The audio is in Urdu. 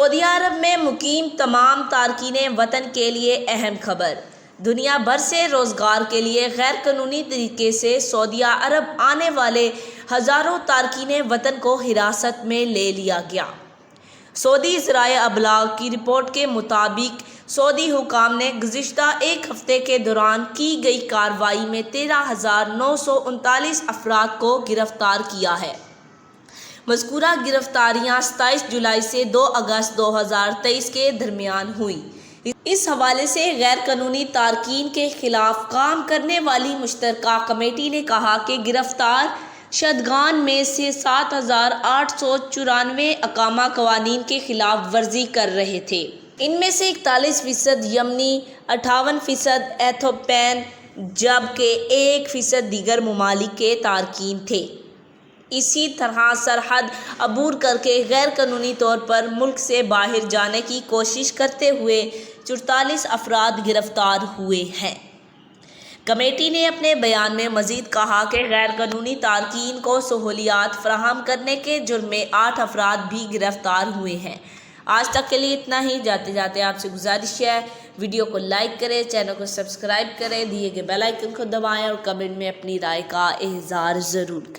سعودی عرب میں مقیم تمام تارکین وطن کے لیے اہم خبر۔ دنیا بھر سے روزگار کے لیے غیر قانونی طریقے سے سعودی عرب آنے والے ہزاروں تارکین وطن کو حراست میں لے لیا گیا۔ سعودی ذرائع ابلاغ کی رپورٹ کے مطابق سعودی حکام نے گزشتہ ایک ہفتے کے دوران کی گئی کارروائی میں 13,939 افراد کو گرفتار کیا ہے۔ مذکورہ گرفتاریاں 27 جولائی سے 2 اگست 2023 کے درمیان ہوئیں۔ اس حوالے سے غیر قانونی تارکین کے خلاف کام کرنے والی مشترکہ کمیٹی نے کہا کہ گرفتار شدگان میں سے 7,894 اقامہ قوانین کی خلاف ورزی کر رہے تھے۔ ان میں سے 41% یمنی، 58% ایتھوپین جبکہ 1% دیگر ممالک کے تارکین تھے۔ اسی طرح سرحد عبور کر کے غیر قانونی طور پر ملک سے باہر جانے کی کوشش کرتے ہوئے 44 افراد گرفتار ہوئے ہیں۔ کمیٹی نے اپنے بیان میں مزید کہا کہ غیر قانونی تارکین کو سہولیات فراہم کرنے کے جرم میں 8 افراد بھی گرفتار ہوئے ہیں۔ آج تک کے لیے اتنا ہی۔ جاتے جاتے آپ سے گزارش ہے، ویڈیو کو لائک کریں، چینل کو سبسکرائب کریں، دیے گئے بیل آئیکن کو دبائیں اور کمنٹ میں اپنی رائے کا اظہار ضرور کریں۔